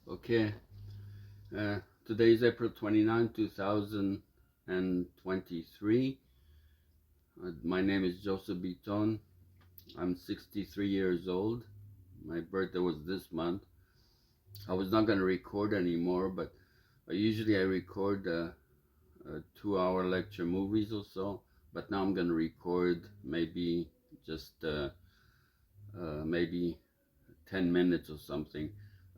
Okay, uh, today is April 29, 2023. My name is Joseph Beaton. I'm 63 years old. My birthday was this month. I was not going to record anymore, but usually I record 2 hour lecture movies or so. But now I'm going to record maybe just maybe 10 minutes or something.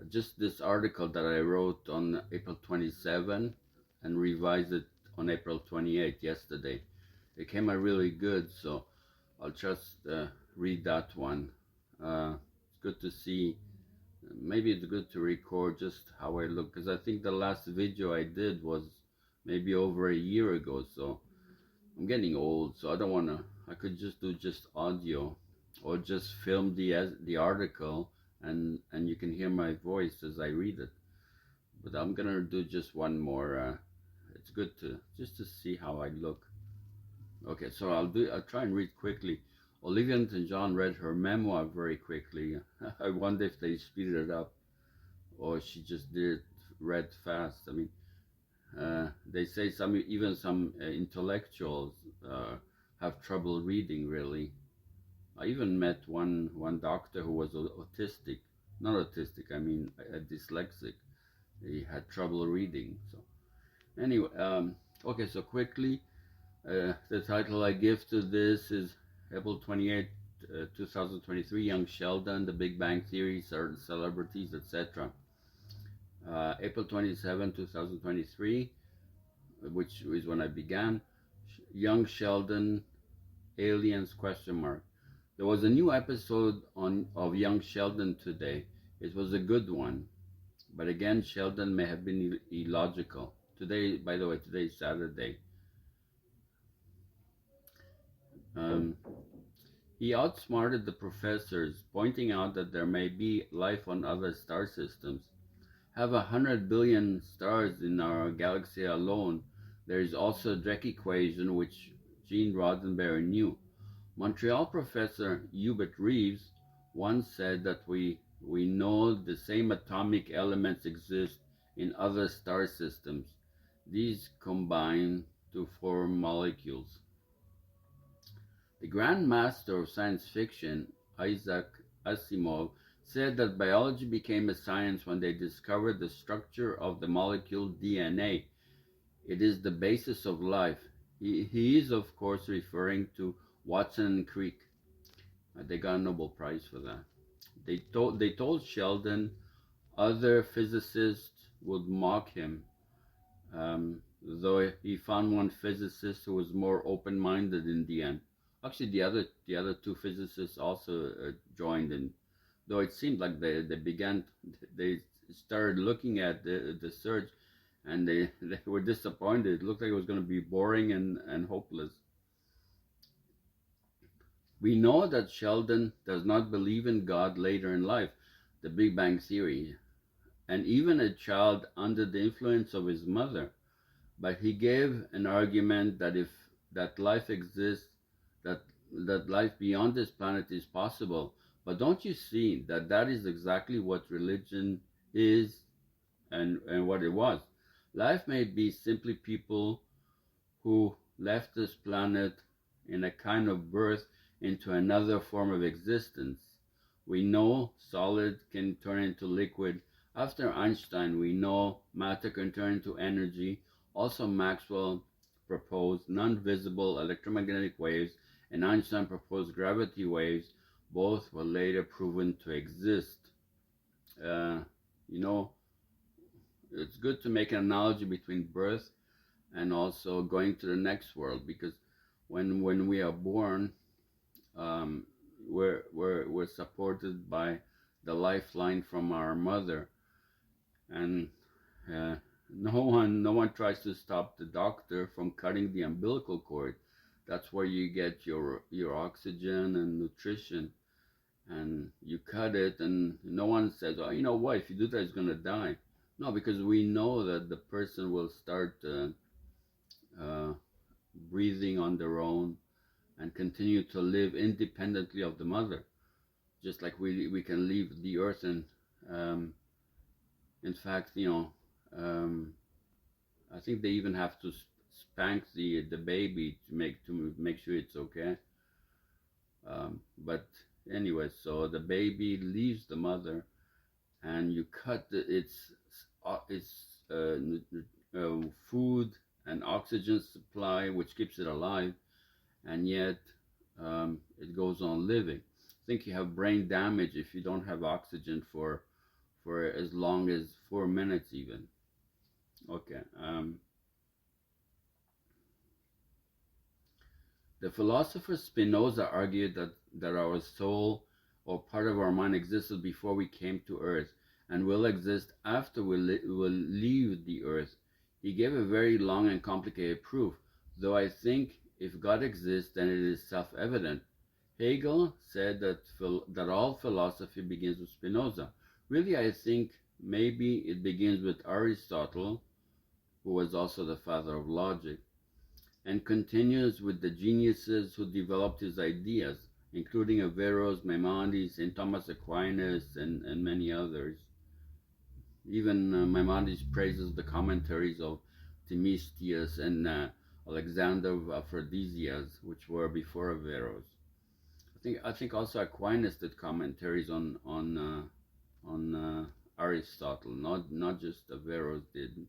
Just this article that I wrote on April 27 and revised it on April 28 yesterday. It came out really good, so I'll just read that one. It's good to see. Maybe it's good to record just how I look, because I think the last video I did was maybe over a year ago, so I'm getting old, so I don't want to. I could just do just audio, or just film the article, and you can hear my voice as I read it. But I'm gonna do just one more. It's good to just to see how I look. Okay, so I'll try and read quickly. Olivia Newton-John read her memoir very quickly. I wonder if they speeded it up, or she just read fast. I mean, they say even some intellectuals have trouble reading. Really, I even met one doctor who was autistic, not autistic. I mean, dyslexic. He had trouble reading. So anyway, okay. So quickly, the title I give to this is April 28, 2023. Young Sheldon, The Big Bang Theory, Certain Celebrities, etc. April 27, 2023, which is when I began. Young Sheldon, Aliens question mark. There was a new episode of Young Sheldon today. It was a good one, but again, Sheldon may have been illogical. Today, by the way, today is Saturday. Um, he outsmarted the professors, pointing out that there may be life on other star systems. Have 100 billion stars in our galaxy alone. There is also a Drake equation which Gene Roddenberry knew. Montreal professor Hubert Reeves once said that we know the same atomic elements exist in other star systems. These combine to form molecules. The Grand Master of science fiction, Isaac Asimov, said that biology became a science when they discovered the structure of the molecule DNA. It is the basis of life. He is, of course, referring to Watson and Crick. They got a Nobel Prize for that. They told Sheldon other physicists would mock him, though he found one physicist who was more open-minded in the end. Actually, the other two physicists also joined in, though it seemed like they started looking at the search, and they were disappointed. It looked like it was going to be boring and hopeless. We know that Sheldon does not believe in God later in life, the Big Bang Theory, and even a child under the influence of his mother. But he gave an argument that if that life exists, that that life beyond this planet is possible. But don't you see that that is exactly what religion is, and what it was? Life may be simply people who left this planet in a kind of birth into another form of existence. We know solid can turn into liquid. After Einstein, we know matter can turn into energy. Also, Maxwell proposed non-visible electromagnetic waves, and Einstein proposed gravity waves. Both were later proven to exist. Uh, you know, it's good to make an analogy between birth and also going to the next world, because when we are born, um, we're supported by the lifeline from our mother, and uh, no one tries to stop the doctor from cutting the umbilical cord. That's where you get your oxygen and nutrition, and you cut it, and no one says, oh, you know what, if you do that, it's going to die. No, because we know that the person will start uh, breathing on their own and continue to live independently of the mother, just like we can leave the earth and um, In fact, um, I think they even have to spank the baby to make sure it's okay. But anyway, so the baby leaves the mother, and you cut its food and oxygen supply, which keeps it alive, and yet it goes on living. I think you have brain damage if you don't have oxygen for as long as 4 minutes even. Okay. The philosopher Spinoza argued that our soul or part of our mind existed before we came to earth and will exist after will leave the earth. He gave a very long and complicated proof, though I think if God exists, then it is self-evident. Hegel said that all philosophy begins with Spinoza. Really, I think maybe it begins with Aristotle, who was also the father of logic, and continues with the geniuses who developed his ideas, including Averroes, Maimonides, St. Thomas Aquinas, and many others. Even Maimonides praises the commentaries of Themistius and Alexander of Aphrodisias, which were before Averroes. I think also Aquinas did commentaries on Aristotle, not just Averroes did,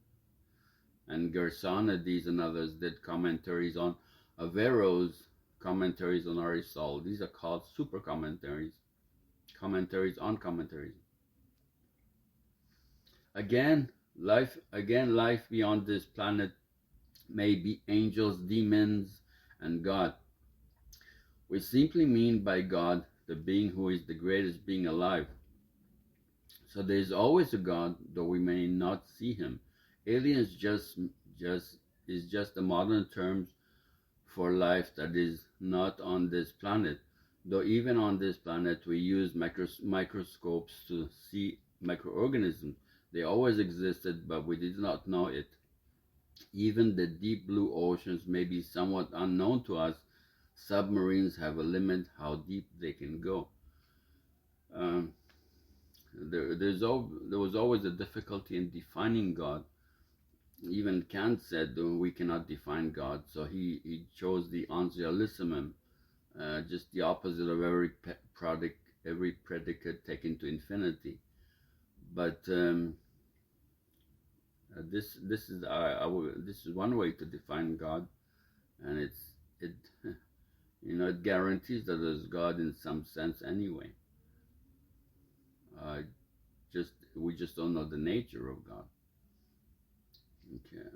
and Gersonides and others did commentaries on Averroes, commentaries on Aristotle. These are called super commentaries, commentaries on commentaries. Life beyond this planet may be angels, demons, and God. We simply mean by God the being who is the greatest being alive. So there is always a God, though we may not see him. Aliens just is just a modern term for life that is not on this planet. Though even on this planet we use microscopes to see microorganisms. They always existed, but we did not know it. Even the deep blue oceans may be somewhat unknown to us. Submarines have a limit how deep they can go. Um, there was always a difficulty in defining God. Even Kant said we cannot define God, so he chose the ansialissimum, just the opposite of every predicate taken to infinity. But this is one way to define God, and it it guarantees that there's God in some sense anyway. We just don't know the nature of God. Okay.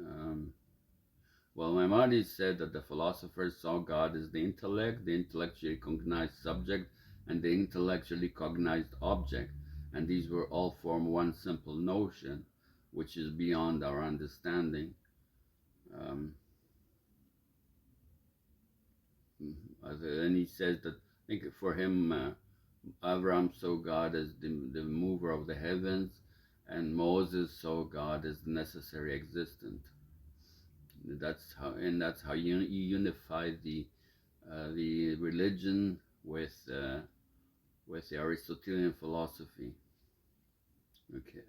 Well, Maimonides said that the philosophers saw God as the intellect, the intellectually cognized subject, and the intellectually cognized object, and these were all form one simple notion, which is beyond our understanding. Um, and he says that, I think for him, Abraham saw God as the mover of the heavens, and Moses saw God as the necessary existent. That's how you unify the religion with the Aristotelian philosophy. Okay.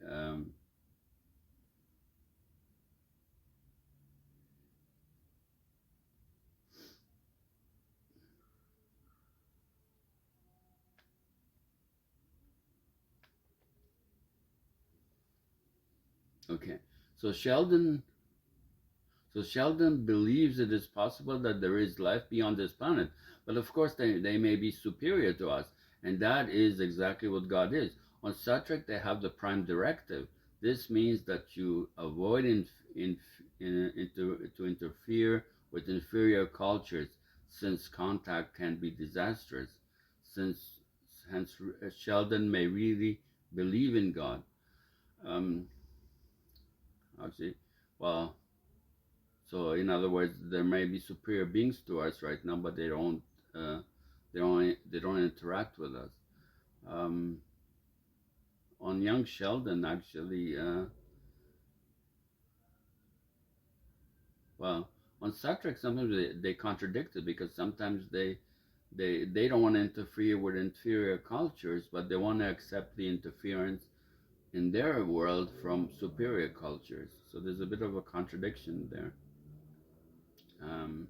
Okay. So Sheldon believes it is possible that there is life beyond this planet, but of course they may be superior to us, and that is exactly what God is. On Star Trek, they have the Prime Directive. This means that you avoid to interfere with inferior cultures, since contact can be disastrous. Since hence Sheldon may really believe in God. Um, Actually, well, so in other words, there may be superior beings to us right now, but they don't interact with us. Um, on young Sheldon, actually, well, on Star Trek, sometimes they contradict it, because sometimes they don't want to interfere with inferior cultures, but they want to accept the interference in their world from superior cultures. So there's a bit of a contradiction there. Um,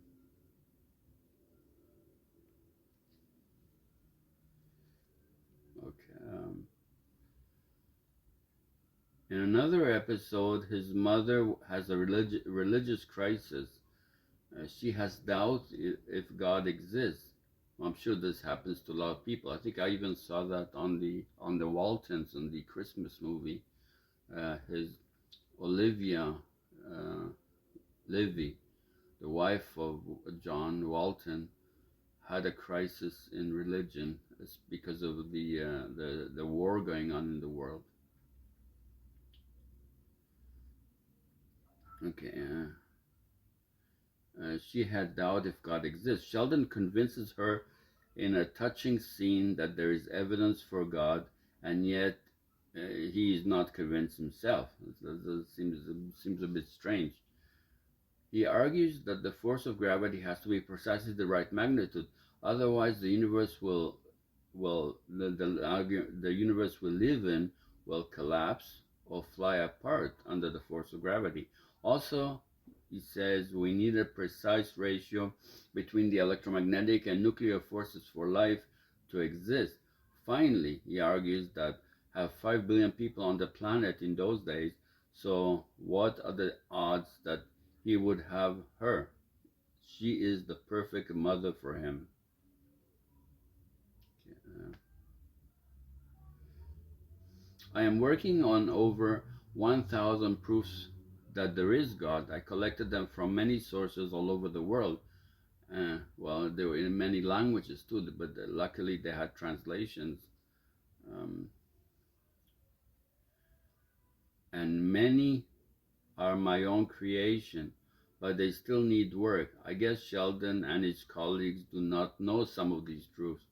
okay. In another episode, his mother has a religious crisis. She has doubts if God exists. I'm sure this happens to a lot of people. I think I even saw that on the Waltons in the Christmas movie. His Olivia Livy, the wife of John Walton, had a crisis in religion because of the war going on in the world. Okay. She had doubt if God exists. Sheldon convinces her in a touching scene that there is evidence for God, and yet he is not convinced himself. That seems a bit strange. He argues that the force of gravity has to be precisely the right magnitude, otherwise the universe the universe we live in will collapse or fly apart under the force of gravity. Also, he says we need a precise ratio between the electromagnetic and nuclear forces for life to exist. Finally, he argues that have 5 billion people on the planet in those days, so what are the odds that he would have her? She is the perfect mother for him. Uh, I am working on over 1,000 proofs that there is God. I collected them from many sources all over the world. Well, they were in many languages too, but luckily they had translations. Um, and many are my own creation, but they still need work. I guess Sheldon and his colleagues do not know some of these truths.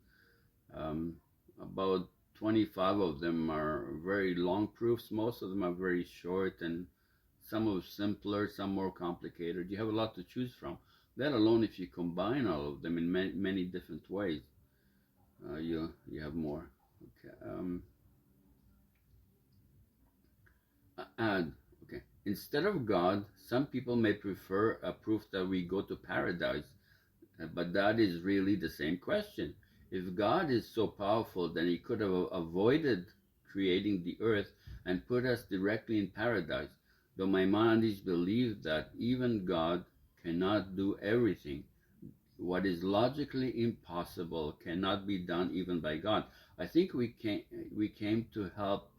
Um, about 25 of them are very long proofs. Most of them are very short, and some are simpler, some more complicated. You have a lot to choose from. Let alone if you combine all of them in many different ways, you have more. Okay. Add. Okay. Instead of God, some people may prefer a proof that we go to paradise. But that is really the same question. If God is so powerful, then he could have avoided creating the earth and put us directly in paradise. Though Maimonides believed that even God cannot do everything. What is logically impossible cannot be done even by God. I think we came to help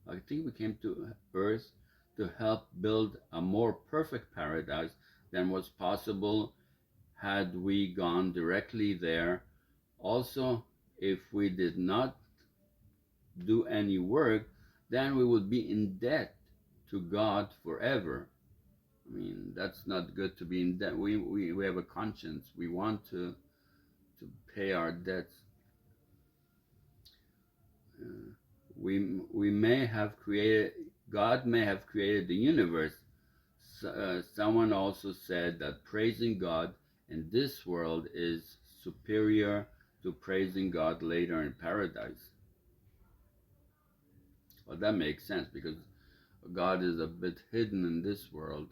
I think we came to earth to help build a more perfect paradise than was possible had we gone directly there. Also, if we did not do any work, then we would be in debt to God forever. I mean, that's not good to be in debt. We have a conscience. We want to pay our debts. Uh, we may have created, God may have created the universe. Someone also said that praising God in this world is superior to praising God later in paradise. Well, that makes sense because God is a bit hidden in this world,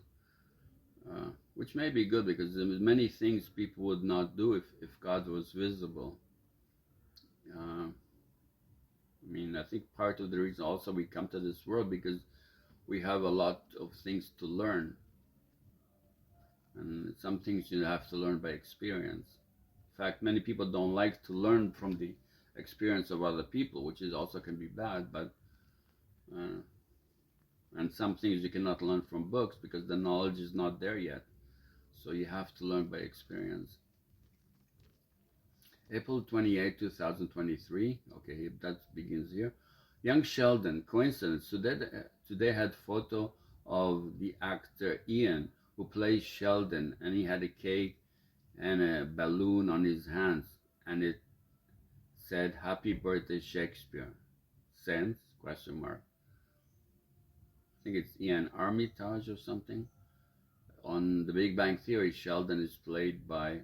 which may be good because there's many things people would not do if God was visible. Uh, I mean, I think part of the reason also we come to this world because we have a lot of things to learn, and some things you have to learn by experience. In fact, many people don't like to learn from the experience of other people, which is also can be bad. But uh, and some things you cannot learn from books because the knowledge is not there yet. So you have to learn by experience. April 28, 2023. Okay, that begins here. Young Sheldon, coincidence. Today had photo of the actor Ian who plays Sheldon, and he had a cake and a balloon on his hands, and it said "Happy Birthday Shakespeare." Sense? Question mark. I think it's Ian Armitage or something. On The Big Bang Theory, Sheldon is played by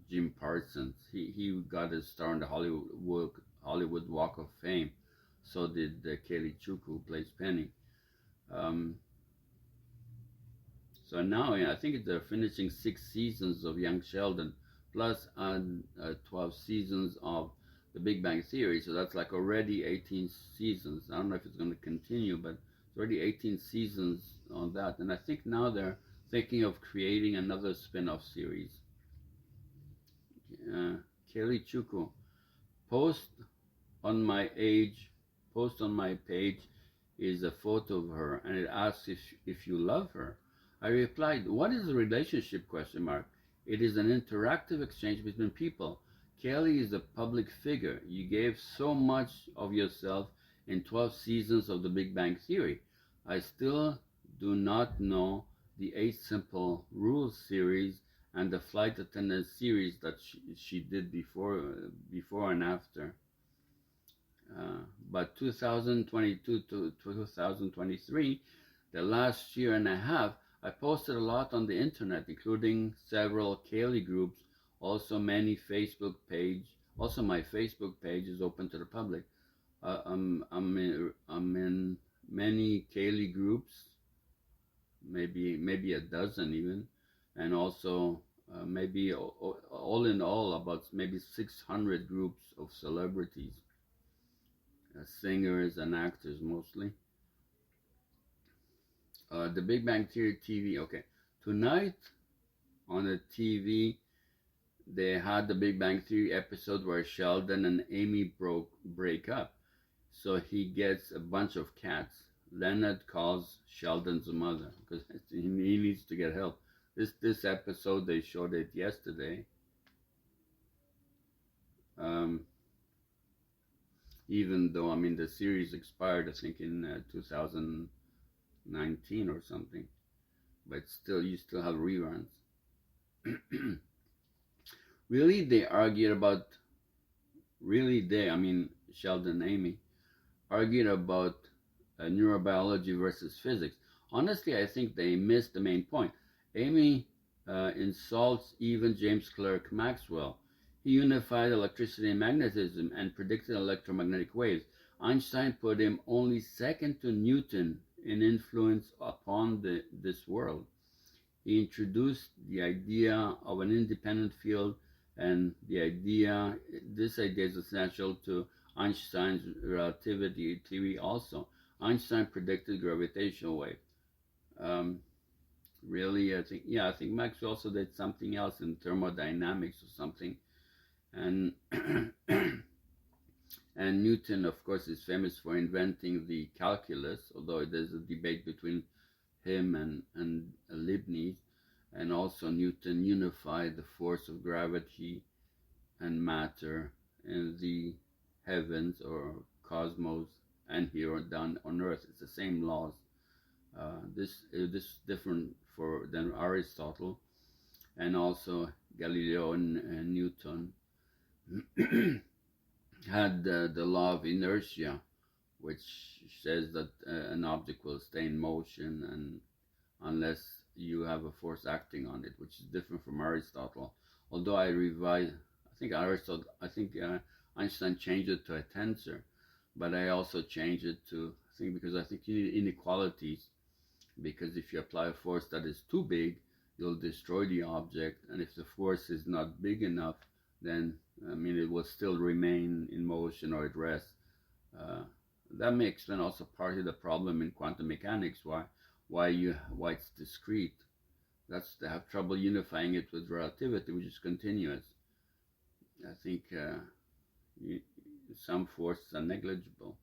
Jim Parsons. He got his star on the Hollywood Walk of Fame. So did Kaylee Chuk, who plays Penny. Um, so now, yeah, I think they're finishing 6 seasons of Young Sheldon, plus 12 seasons of The Big Bang Theory. So that's like already 18 seasons. I don't know if it's going to continue, but it's already 18 seasons on that. And I think now they're thinking of creating another spin-off series. Kelly Chuku, post on my age, post on my page is a photo of her, and it asks if you love her. I replied, "What is a relationship?" Question mark. It is an interactive exchange between people. Kelly is a public figure. You gave so much of yourself in 12 seasons of The Big Bang Theory. I still do not know the 8 Simple Rules series and the flight attendant series that she did before and after. But 2022 to 2023, the last year and a half, I posted a lot on the internet, including several Kaylee groups, also many Facebook page. Also, my Facebook page is open to the public. I'm in many Kaylee groups, maybe a dozen even, and also maybe all in all about maybe 600 groups of celebrities, singers and actors mostly. The Big Bang Theory TV. Okay, tonight on the TV they had the Big Bang Theory episode where Sheldon and Amy break up. So he gets a bunch of cats. Leonard calls Sheldon's mother because he needs to get help. This episode, they showed it yesterday. Even though, I mean, the series expired, I think, in 2019 or something. But still, you still have reruns. Really, they argued about, I mean, Sheldon and Amy, argued about neurobiology versus physics. Honestly, I think they missed the main point. Amy insults even James Clerk Maxwell. He unified electricity and magnetism and predicted electromagnetic waves. Einstein put him only second to Newton in influence upon this world. He introduced the idea of an independent field, and this idea is essential to Einstein's relativity theory also. Einstein predicted gravitational wave. Really, I think Maxwell also did something else in thermodynamics or something. And and Newton, of course, is famous for inventing the calculus, although there's a debate between him and Leibniz. And also Newton unified the force of gravity and matter in the heavens or cosmos, and here down on Earth. It's the same laws. This is different than Aristotle, and also Galileo and Newton had the law of inertia, which says that an object will stay in motion and unless you have a force acting on it, which is different from Aristotle. Although I think Einstein changed it to a tensor, but I also changed it to, because I think you need inequalities, because if you apply a force that is too big, you'll destroy the object, and if the force is not big enough, then, I mean, it will still remain in motion or at rest. That may explain also partly the problem in quantum mechanics, why it's discrete. They have trouble unifying it with relativity, which is continuous. I think some forces are negligible,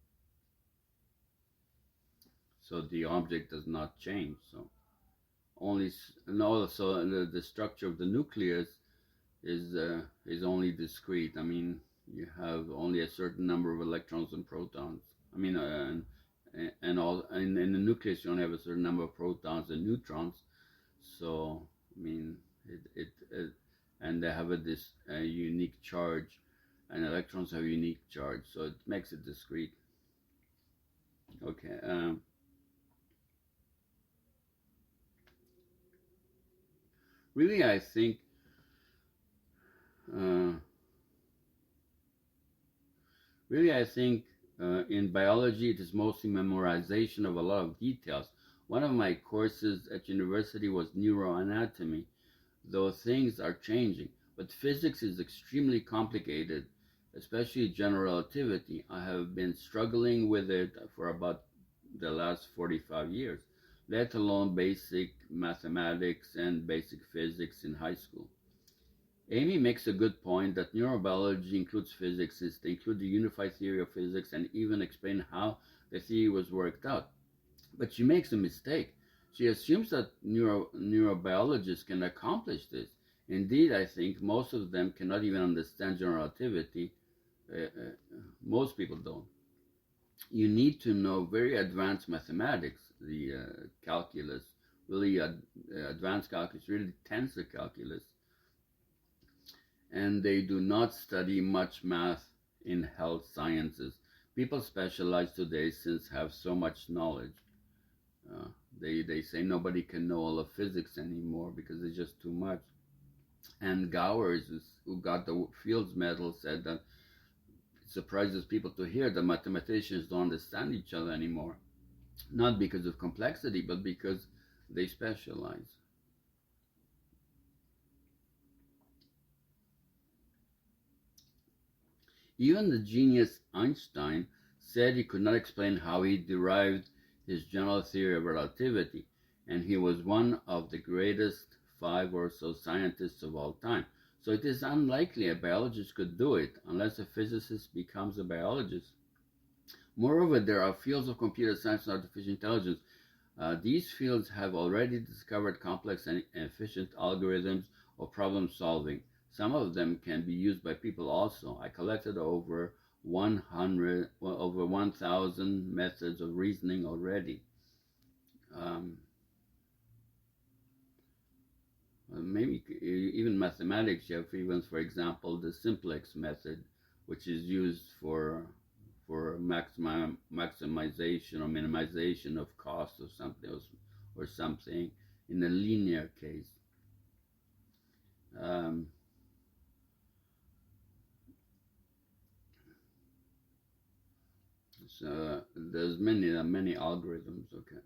so the object does not change. So also the structure of the nucleus is only discrete. I mean, you have only a certain number of electrons and protons. I mean, in the nucleus you only have a certain number of protons and neutrons. So I mean, and they have this unique charge, and electrons have a unique charge, so it makes it discrete. Okay. Really, I think. Really, I think In biology, it is mostly memorization of a lot of details. One of my courses at university was neuroanatomy, though things are changing. But physics is extremely complicated, especially general relativity. I have been struggling with it for about the last 45 years, let alone basic mathematics and basic physics in high school. Amy makes a good point that neurobiology includes physicists, they include the unified theory of physics, and even explain how the theory was worked out. But she makes a mistake. She assumes that neurobiologists can accomplish this. Indeed, I think most of them cannot even understand general relativity. Most people don't. You need to know very advanced mathematics, the calculus, really advanced calculus, really tensor calculus, and they do not study much math in health sciences. People specialize today since have so much knowledge. Uh, they say nobody can know all of physics anymore because it's just too much. And Gowers, who got the Fields Medal, said that it surprises people to hear that mathematicians don't understand each other anymore, not because of complexity, but because they specialize. Even the genius Einstein said he could not explain how he derived his general theory of relativity, and he was one of the greatest five or so scientists of all time. So it is unlikely a biologist could do it unless a physicist becomes a biologist. Moreover, there are fields of computer science and artificial intelligence. These fields have already discovered complex and efficient algorithms of problem solving. Some of them can be used by people also. I collected over 100, well, over 1,000 methods of reasoning already. Um, Maybe even mathematics, you have even, for example, the simplex method, which is used for maximization or minimization of cost or something in a linear case. Um, so there's many algorithms. Okay,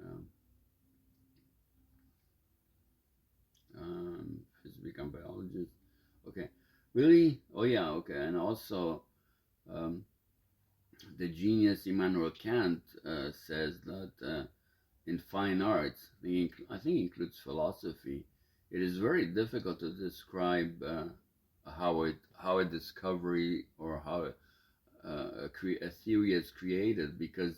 has become biologist. Okay, really? Oh yeah. Okay, and also um, the genius Immanuel Kant says that in fine arts, I think includes philosophy, it is very difficult to describe how a discovery or how a theory is created because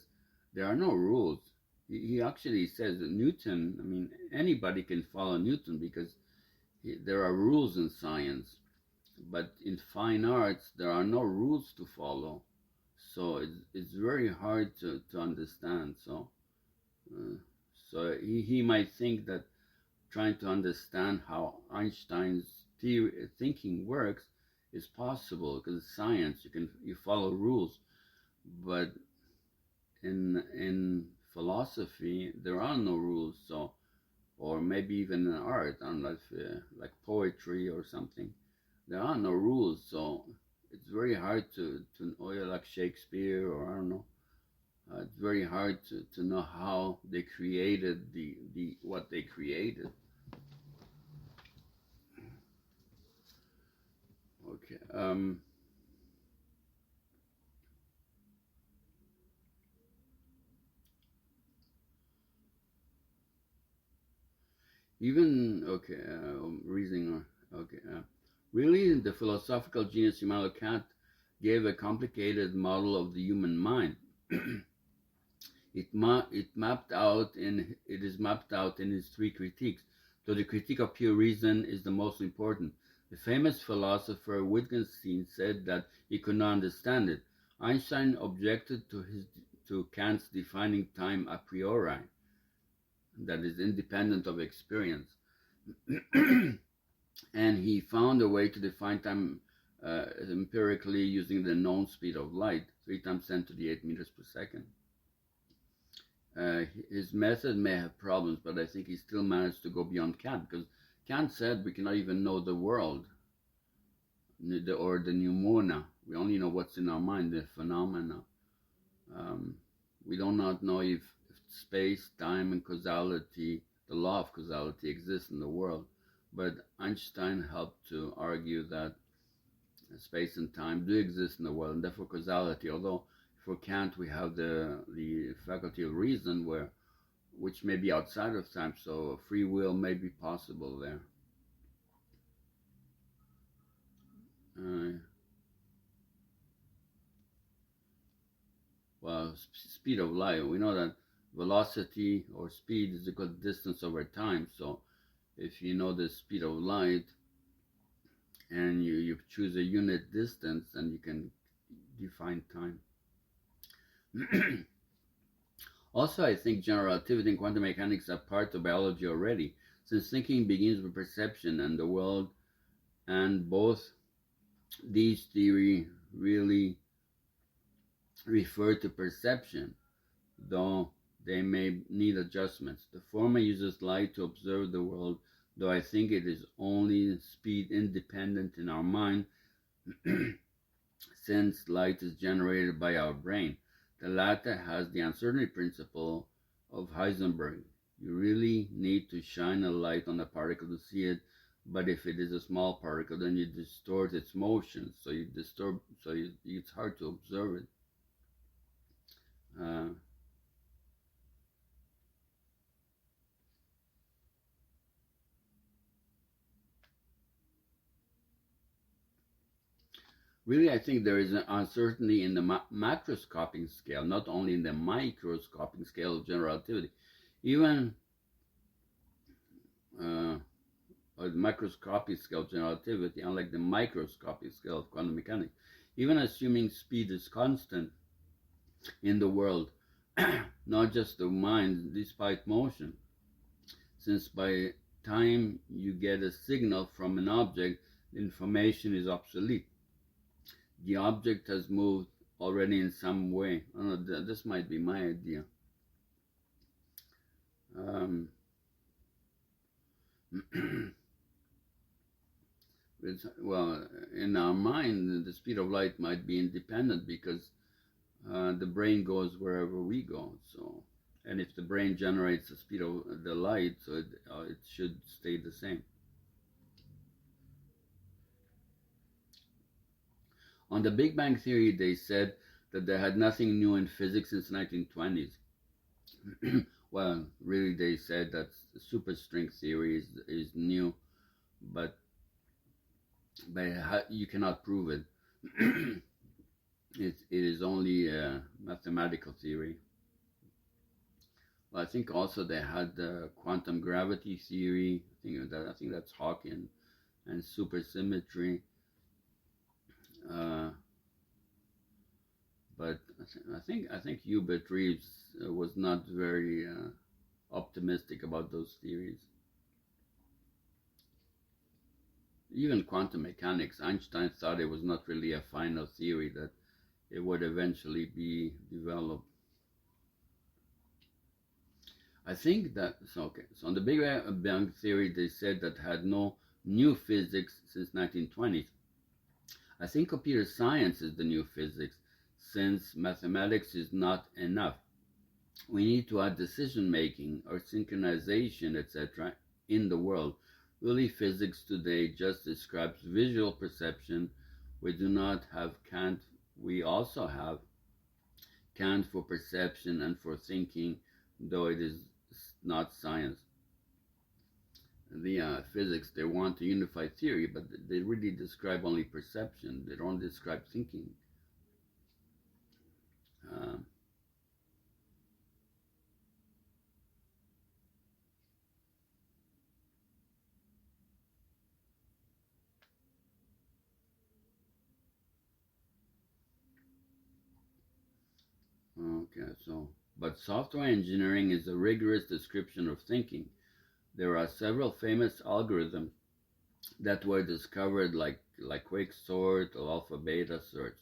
there are no rules. He actually says that Newton. I mean, anybody can follow Newton because there are rules in science, but in fine arts there are no rules to follow. So it's very hard to understand. Uh, he might think that trying to understand how Einstein's theory, thinking works is possible because it's science. You follow rules, but in philosophy there are no rules. So, or maybe even in art, unless like poetry or something, there are no rules. So it's very hard to or like Shakespeare or I don't know. It's very hard to know how they created the what they created. Okay. Even okay. Reasoning. Okay. Really, the philosophical genius Immanuel Kant gave a complicated model of the human mind. It is mapped out in his three critiques. So the critique of pure reason is the most important. The famous philosopher Wittgenstein said that he could not understand it. Einstein objected to Kant's defining time a priori, that is independent of experience, and he found a way to define time empirically using the known speed of light, 3 times 10 to the 8 meters per second. His method may have problems, but I think he still managed to go beyond Kant because Kant said we cannot even know the world or the pneumona. We only know what's in our mind, the phenomena. Um, we do not know if space, time, and causality, the law of causality, exists in the world. But Einstein helped to argue that space and time do exist in the world, and therefore causality. Although for Kant we have the faculty of reason, which may be outside of time, so free will may be possible there. Uh, well, speed of light. We know that velocity or speed is equal to distance over time. So if you know the speed of light and you choose a unit distance, then you can define time. Also, I think general relativity and quantum mechanics are part of biology already, since thinking begins with perception and the world, and both these theories really refer to perception, though they may need adjustments. The former uses light to observe the world, though I think it is only speed independent in our mind, since light is generated by our brain. The latter has the uncertainty principle of Heisenberg. You really need to shine a light on a particle to see it, but if it is a small particle, then you distort its motion, it's hard to observe it. Uh, Really, I think there is an uncertainty in the macroscopic scale, not only in the microscopic scale of general relativity. Even uh, the microscopic scale of general relativity, unlike the microscopic scale of quantum mechanics, even assuming speed is constant in the world, not just the mind, despite motion, since by time you get a signal from an object, the information is obsolete. The object has moved already in some way. I don't know, this might be my idea. Um, well, in our mind, the speed of light might be independent because the brain goes wherever we go. So, and if the brain generates the speed of the light, so it should stay the same. On the Big Bang Theory, they said that they had nothing new in physics since 1920s. Well, really, they said that superstring theory is new, but you cannot prove it. It is only a mathematical theory. Well, I think also they had the quantum gravity theory. I think that's Hawking and supersymmetry. Uh, but I think Hubert Reeves was not very optimistic about those theories. Even quantum mechanics, Einstein thought it was not really a final theory, that it would eventually be developed. I think that, okay, so on the Big Bang Theory, they said that had no new physics since 1920s. I think computer science is the new physics, since mathematics is not enough. We need to add decision making or synchronization, etc., in the world. Really, physics today just describes visual perception. We do not have Kant. We also have Kant for perception and for thinking, though it is not science. The physics, they want to unify theory, but they really describe only perception. They don't describe thinking. Uh, okay, but software engineering is a rigorous description of thinking. There are several famous algorithms that were discovered, like quicksort or alpha beta search.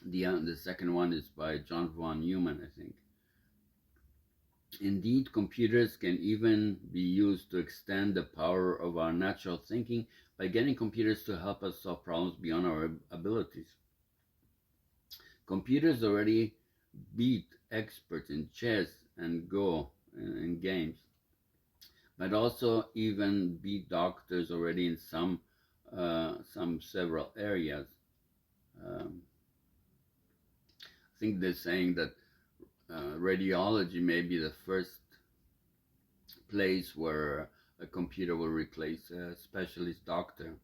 The second one is by John von Neumann, I think. Indeed, computers can even be used to extend the power of our natural thinking by getting computers to help us solve problems beyond our abilities. Computers already beat experts in chess and Go in games, but also even beat doctors already in some several areas. Um, I think they're saying that radiology may be the first place where a computer will replace a specialist doctor.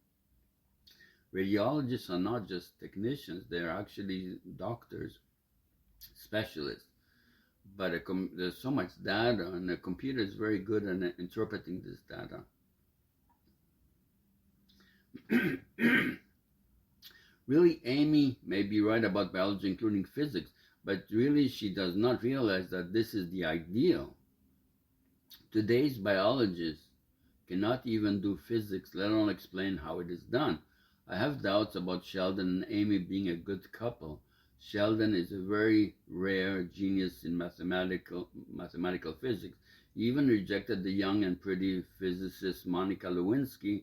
Radiologists are not just technicians, they're actually doctors, specialists. But there's so much data, and the computer is very good at interpreting this data. Really, Amy may be right about biology, including physics, but really she does not realize that this is the ideal. Today's biologists cannot even do physics, let alone explain how it is done. I have doubts about Sheldon and Amy being a good couple. Sheldon is a very rare genius in mathematical physics. He even rejected the young and pretty physicist Monica Lewinsky.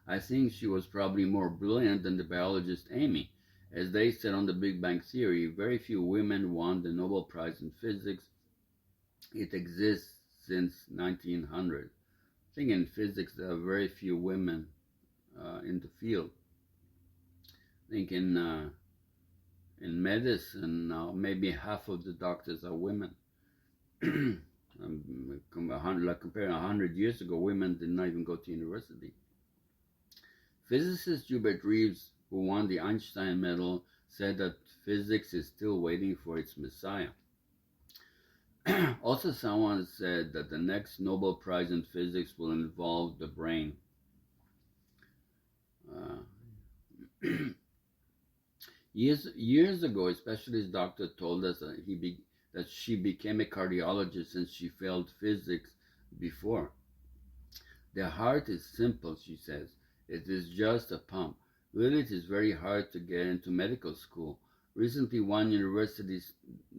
I think she was probably more brilliant than the biologist Amy. As they said on the Big Bang Theory, very few women won the Nobel Prize in Physics. It exists since 1900. I think in physics there are very few women in the field. I think in medicine now maybe half of the doctors are women. Like comparing 100 years ago, women did not even go to university. Physicist Hubert Reeves, who won the Einstein medal, said that physics is still waiting for its messiah. Also, someone said that the next Nobel Prize in physics will involve the brain. Years ago, a specialist doctor told us that she became a cardiologist since she failed physics before. The heart is simple, she says. It is just a pump. Really, it is very hard to get into medical school. Recently, one university,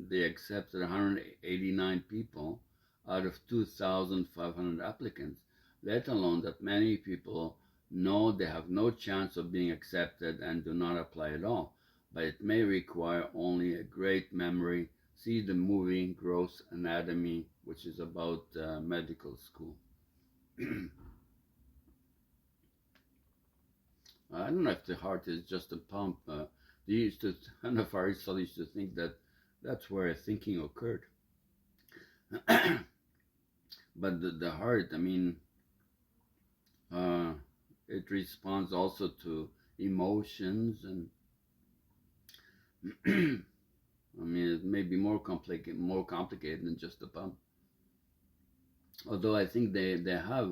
they accepted 189 people out of 2,500 applicants, let alone that many people know they have no chance of being accepted and do not apply at all. But it may require only a great memory. See the movie Gross Anatomy, which is about medical school. I don't know if the heart is just a pump. They used to, I don't know if Aristotle used to think that that's where thinking occurred. But the heart, I mean, it responds also to emotions, and I mean, it may be more complicated than just a pump. Although I think they have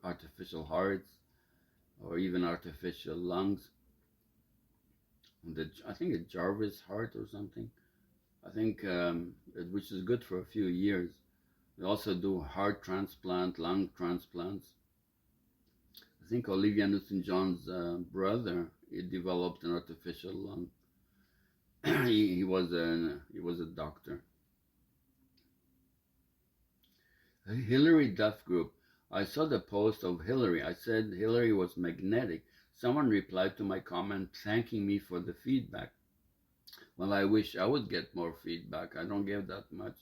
artificial hearts or even artificial lungs. I think a Jarvis heart or something. I think which is good for a few years. They also do heart transplant, lung transplants. I think Olivia Newton-John's brother, he developed an artificial lung. he was a doctor. Hillary Duff Group. I saw the post of Hillary. I said Hillary was magnetic. Someone replied to my comment thanking me for the feedback. Well, I wish I would get more feedback. I don't give that much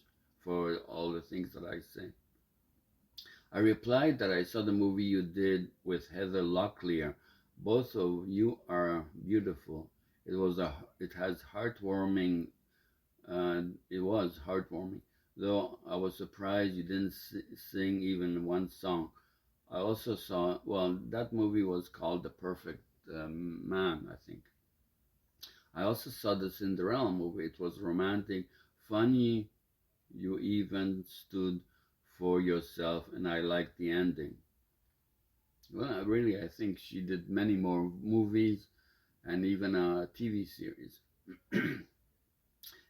for all the things that I say. I replied that I saw the movie you did with Heather Locklear. Both of you are beautiful. It has heartwarming. It was heartwarming. Though I was surprised you didn't sing even one song. I also saw, well, that movie was called The Perfect Man, I think. I also saw the Cinderella movie. It was romantic, funny. You even stood for yourself, and I liked the ending. Well, really, I think she did many more movies and even a TV series.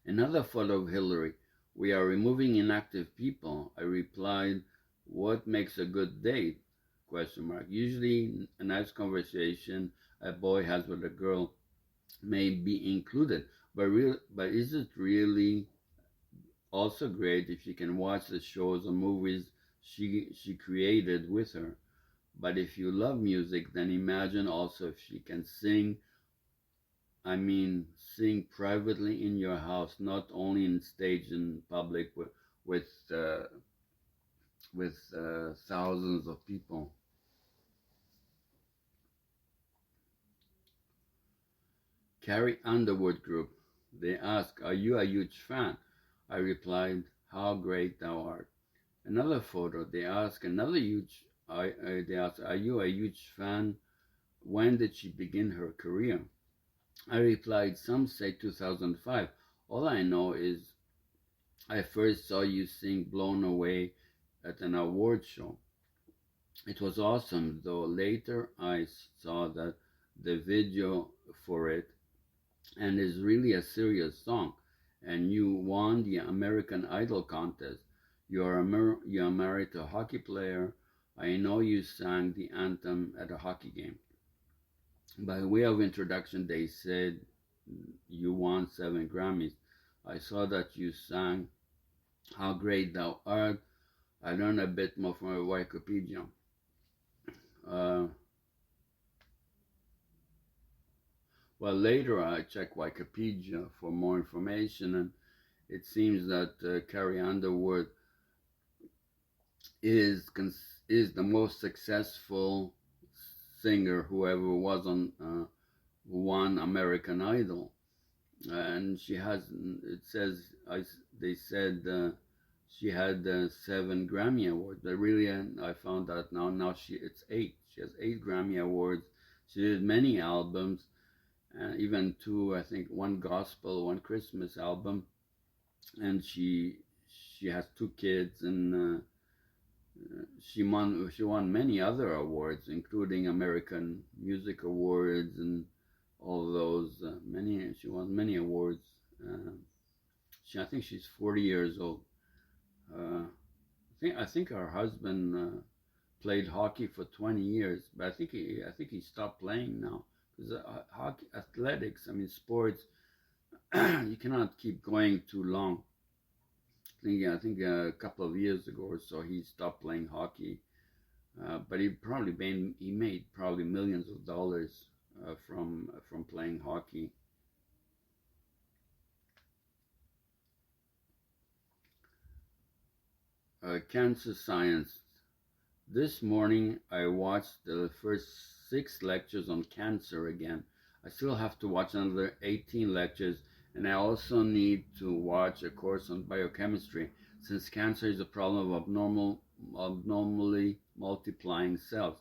Another photo of Hillary. We are removing inactive people. I replied, what makes a good date? Question mark. Usually a nice conversation a boy has with a girl may be included, but is it really also great if you can watch the shows or movies she created with her? But if you love music, then imagine also if she can sing I mean, sing privately in your house, not only in stage in public with thousands of people. Carrie Underwood Group. They ask, "Are you a huge fan?" I replied, "How great thou art." Another photo. They ask another huge. They ask, "Are you a huge fan? When did she begin her career?" I replied, "Some say 2005. All I know is I first saw you sing Blown Away at an award show. It was awesome, though later I saw that the video for it and is really a serious song. And you won the American Idol contest. You are married to a hockey player. I know you sang the anthem at a hockey game." By way of introduction, they said you won 7 Grammys. I saw that you sang "How Great Thou Art." I learned a bit more from Wikipedia. Uh, well, later I checked Wikipedia for more information, and it seems that Carrie Underwood is is the most successful singer who ever was on won American Idol, and she has. It says they said she had 7 Grammy awards. But really, I found out now. Now it's 8. She has 8 Grammy awards. She did many albums, even two. I think one gospel, one Christmas album, and she has 2 kids, and she won many other awards, including American Music Awards and all those. Many She won many awards. Uh, I think she's 40 years old. I think her husband played hockey for 20 years, but I think he stopped playing now because hockey athletics. I mean, sports. You cannot keep going too long. I think a couple of years ago or so he stopped playing hockey. But he made probably millions of dollars from playing hockey. Cancer science. This morning I watched the first 6 lectures on cancer again. I still have to watch another 18 lectures, and I also need to watch a course on biochemistry, since cancer is a problem of abnormally multiplying cells.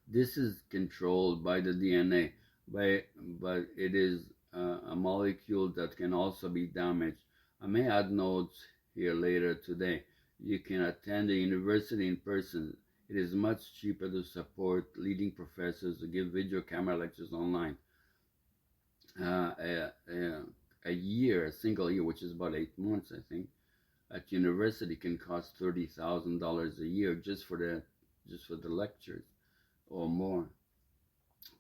This is controlled by the DNA, but it is a molecule that can also be damaged. I may add notes here later today. You can attend a university in person. It is much cheaper to support leading professors to give video camera lectures online. Uh, a, a, a single year, which is about 8 months, I think, at university can cost $30,000 a year just for the lectures or more.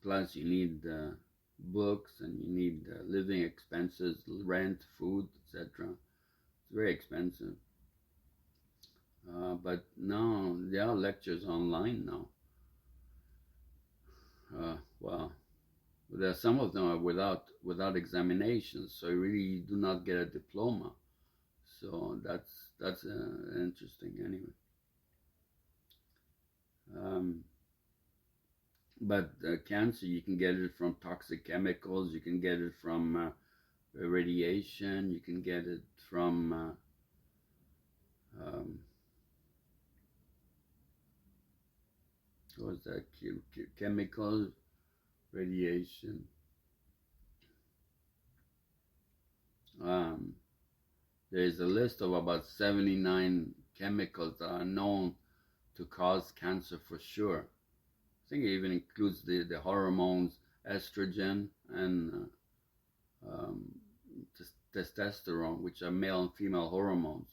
Plus, you need books, and you need living expenses, rent, food, etc. It's very expensive. But now there are lectures online now. Well, there are some of them are without examinations, so you really do not get a diploma. So that's interesting anyway. Um, but cancer, you can get it from toxic chemicals. You can get it from radiation. You can get it from um, what was that? Chemicals, radiation. Um, there is a list of about 79 chemicals that are known to cause cancer for sure. I think it even includes the hormones estrogen and um, testosterone, which are male and female hormones,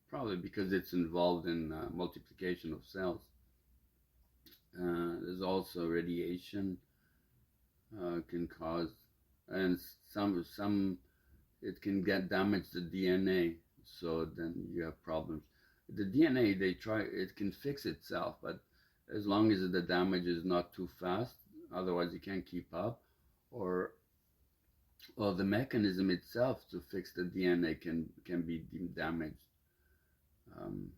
probably because it's involved in multiplication of cells. There's also radiation can cause, and some it can get damage the DNA, so then you have problems. The DNA, it can fix itself, but as long as the damage is not too fast, otherwise you can't keep up, or Well, the mechanism itself to fix the DNA can be damaged. Um,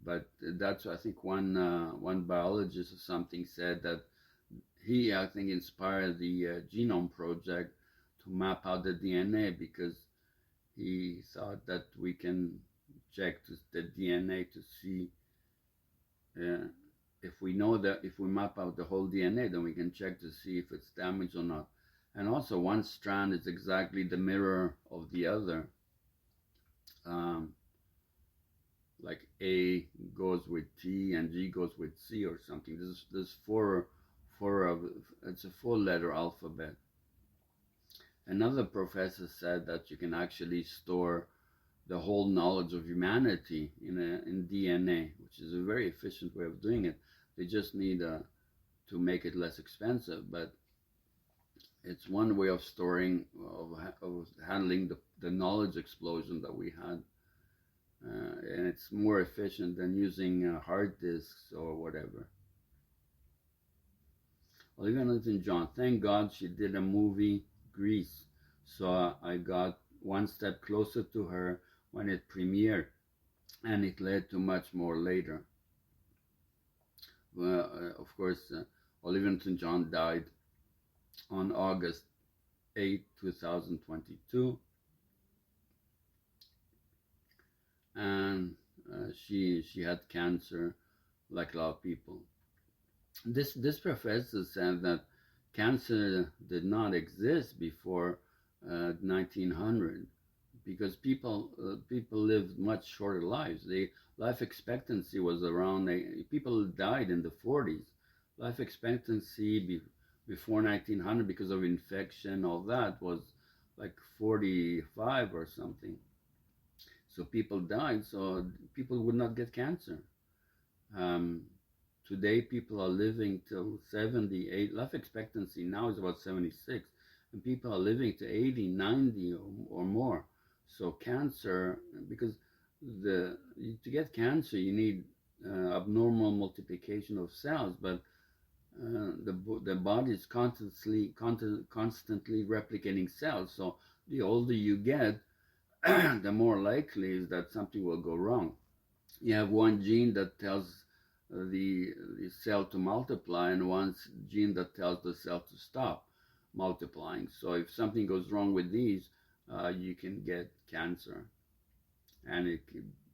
but that's, I think, one biologist or something said that he, I think, inspired the genome project to map out the DNA because he thought that we can check the DNA to see uh, if we know that if we map out the whole DNA, then we can check to see if it's damaged or not. And also, one strand is exactly the mirror of the other. Um, like A goes with T and G goes with C or something. There's four of it's a four-letter alphabet. Another professor said that you can actually store the whole knowledge of humanity in DNA, which is a very efficient way of doing it. They just need to make it less expensive, but it's one way of storing of handling the knowledge explosion that we had, and it's more efficient than using hard disks or whatever. Olivia Newton-John, thank God she did a movie, Grease, so I got one step closer to her when it premiered, and it led to much more later. Well, of course, Olivia Newton-John died on August 8, 2022, and she had cancer like a lot of people. This professor said that cancer did not exist before 1900 because people lived much shorter lives. The life expectancy was around people died in the 40s. Life expectancy before 1900 because of infection, all that was like 45 or something. So people died, so people would not get cancer. Um, Today, people are living till 78. Life expectancy now is about 76, and people are living to 80, 90, or more. So cancer, because to get cancer, you need abnormal multiplication of cells, but the body is constantly replicating cells. So the older you get, the more likely is that something will go wrong. You have one gene that tells the cell to multiply and one gene that tells the cell to stop multiplying. So if something goes wrong with these, you can get cancer, and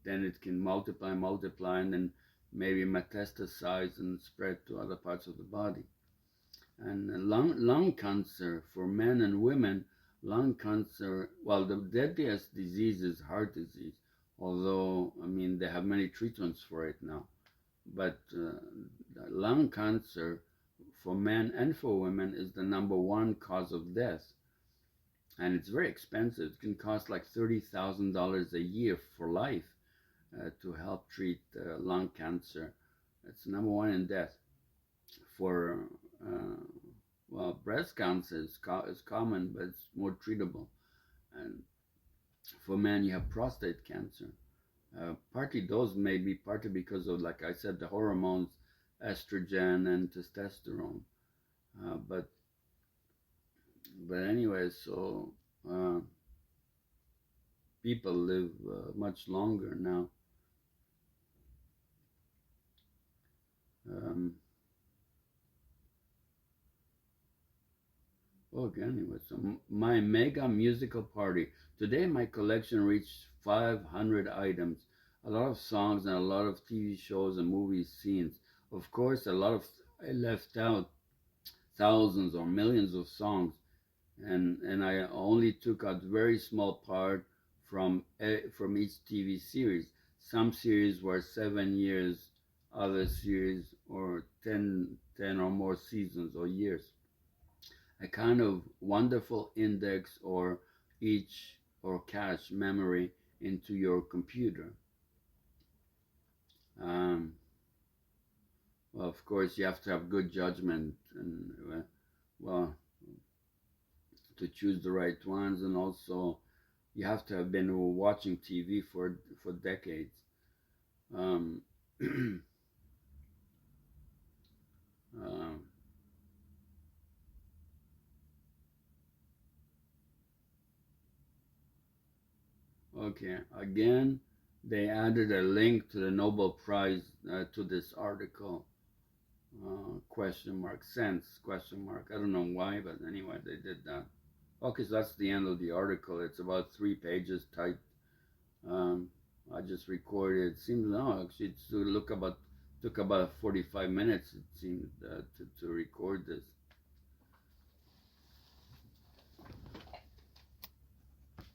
then it can multiply, and then maybe metastasize and spread to other parts of the body. And lung cancer for men and women, lung cancer, well, the deadliest disease is heart disease, although, I mean, they have many treatments for it now. But lung cancer for men and for women is the number one cause of death. And it's very expensive. It can cost like $30,000 a year for life to help treat lung cancer. It's number one in death. For well, breast cancer is common, but it's more treatable. And for men, you have prostate cancer. Partly those may be partly because of, like I said, the hormones, estrogen and testosterone. Uh, but but anyway, so uh, people live much longer now. Um, Okay, anyway, so my mega musical party. Today my collection reached 500 items, a lot of songs and a lot of TV shows and movie scenes. Of course, a lot of I left out thousands or millions of songs, and I only took out very small part from each TV series. Some series were 7 years, other series or 10 or more seasons or years. A kind of wonderful index or each or cache memory into your computer. Um, well, of course, you have to have good judgment and well to choose the right ones, and also you have to have been watching TV for decades. Um, uh, Okay, again, they added a link to the Nobel Prize to this article. Question mark, sense, question mark. I don't know why, but anyway, they did that. Okay, so that's the end of the article. It's about 3 pages typed. Um, I just recorded. It seems no, actually, it took about 45 minutes. It seemed to record this.